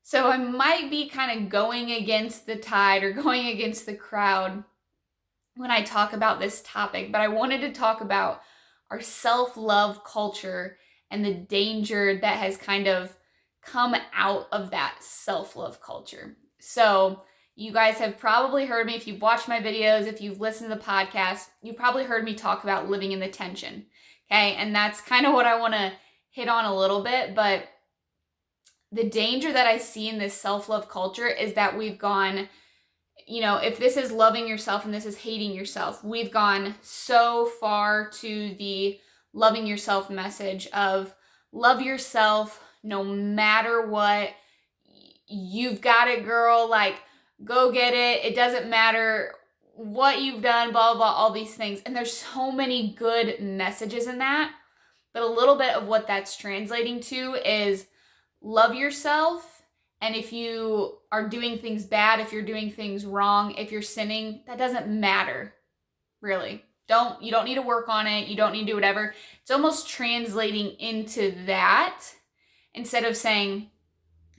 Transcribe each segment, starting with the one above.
So I might be kind of going against the tide or going against the crowd when I talk about this topic, but I wanted to talk about our self-love culture and the danger that has kind of come out of that self-love culture. So you guys have probably heard me, if you've watched my videos, if you've listened to the podcast, you've probably heard me talk about living in the tension. Okay, and that's kind of what I want to hit on a little bit, but the danger that I see in this self-love culture is that we've gone, if this is loving yourself and this is hating yourself, we've gone so far to the loving yourself message of love yourself no matter what. You've got it, girl. Like, go get it. It doesn't matter what you've done, blah, blah, blah, all these things. And there's so many good messages in that. But a little bit of what that's translating to is love yourself. And if you are doing things bad, if you're doing things wrong, if you're sinning, that doesn't matter, really. You don't need to work on it. You don't need to do whatever. It's almost translating into that instead of saying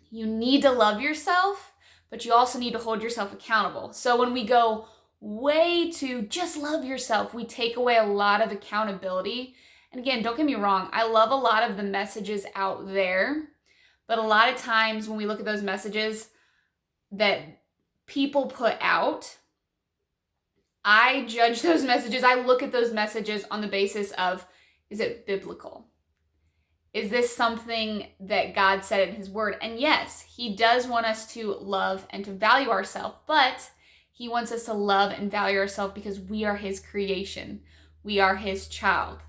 you need to love yourself, but you also need to hold yourself accountable. So when we go way to just love yourself, we take away a lot of accountability. And again, don't get me wrong, I love a lot of the messages out there, but a lot of times when we look at those messages that people put out, I judge those messages. I look at those messages on the basis of, is it biblical? Is this something that God said in his word? And yes, he does want us to love and to value ourselves, but he wants us to love and value ourselves because we are his creation. We are his child.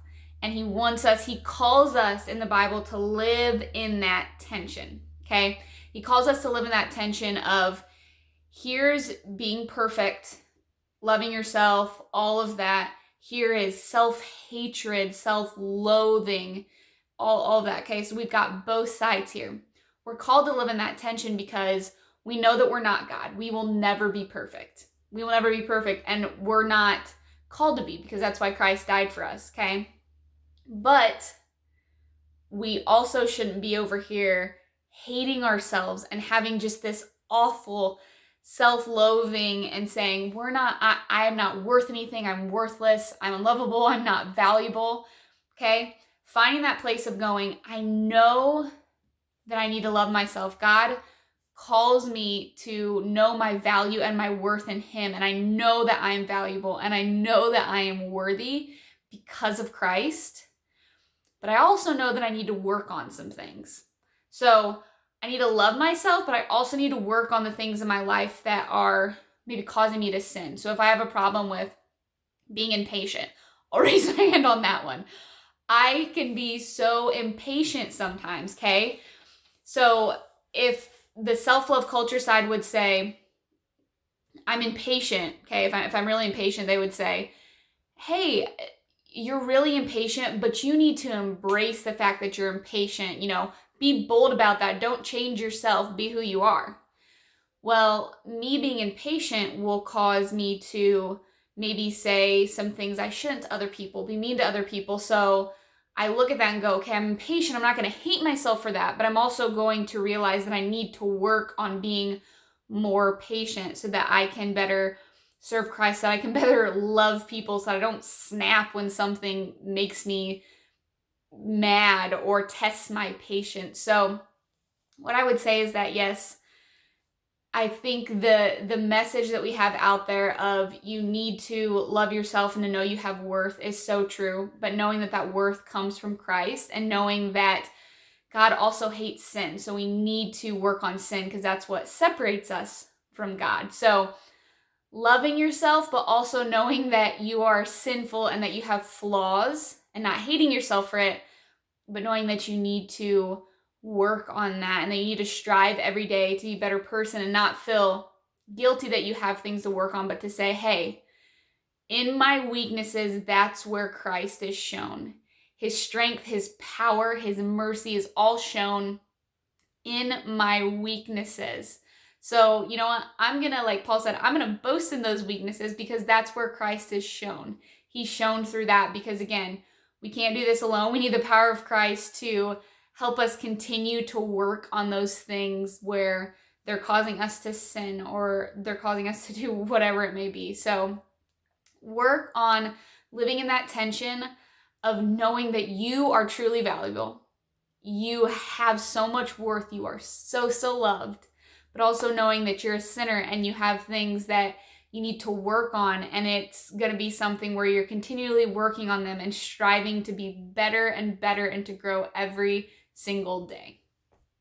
And he calls us in the Bible to live in that tension, okay? He calls us to live in that tension of, here's being perfect, loving yourself, all of that. Here is self-hatred, self-loathing, all of that, okay? So we've got both sides here. We're called to live in that tension because we know that we're not God. We will never be perfect. We will never be perfect, and we're not called to be, because that's why Christ died for us, okay? But we also shouldn't be over here hating ourselves and having just this awful self-loathing and saying, I am not worth anything, I'm worthless, I'm unlovable, I'm not valuable, okay? Finding that place of going, I know that I need to love myself. God calls me to know my value and my worth in him, and I know that I am valuable, and I know that I am worthy because of Christ. But I also know that I need to work on some things. So I need to love myself, but I also need to work on the things in my life that are maybe causing me to sin. So if I have a problem with being impatient, I'll raise my hand on that one. I can be so impatient sometimes, okay? So if the self-love culture side would say, I'm impatient, okay? If I'm really impatient, they would say, hey, you're really impatient, but you need to embrace the fact that you're impatient. Be bold about that. Don't change yourself. Be who you are. Well, me being impatient will cause me to maybe say some things I shouldn't to other people, be mean to other people. So I look at that and go, okay, I'm impatient. I'm not going to hate myself for that, but I'm also going to realize that I need to work on being more patient so that I can better serve Christ, that I can better love people, so that I don't snap when something makes me mad or tests my patience. So what I would say is that, yes, I think the message that we have out there of you need to love yourself and to know you have worth is so true, but knowing that that worth comes from Christ and knowing that God also hates sin. So we need to work on sin because that's what separates us from God. So loving yourself, but also knowing that you are sinful and that you have flaws and not hating yourself for it, but knowing that you need to work on that and that you need to strive every day to be a better person and not feel guilty that you have things to work on, but to say, hey, in my weaknesses, that's where Christ is shown. His strength, his power, his mercy is all shown in my weaknesses. So, you know what? I'm going to, like Paul said, I'm going to boast in those weaknesses because that's where Christ is shown. He's shown through that because, again, we can't do this alone. We need the power of Christ to help us continue to work on those things where they're causing us to sin or they're causing us to do whatever it may be. So work on living in that tension of knowing that you are truly valuable. You have so much worth. You are so, so loved. But also knowing that you're a sinner and you have things that you need to work on. And it's going to be something where you're continually working on them and striving to be better and better and to grow every single day.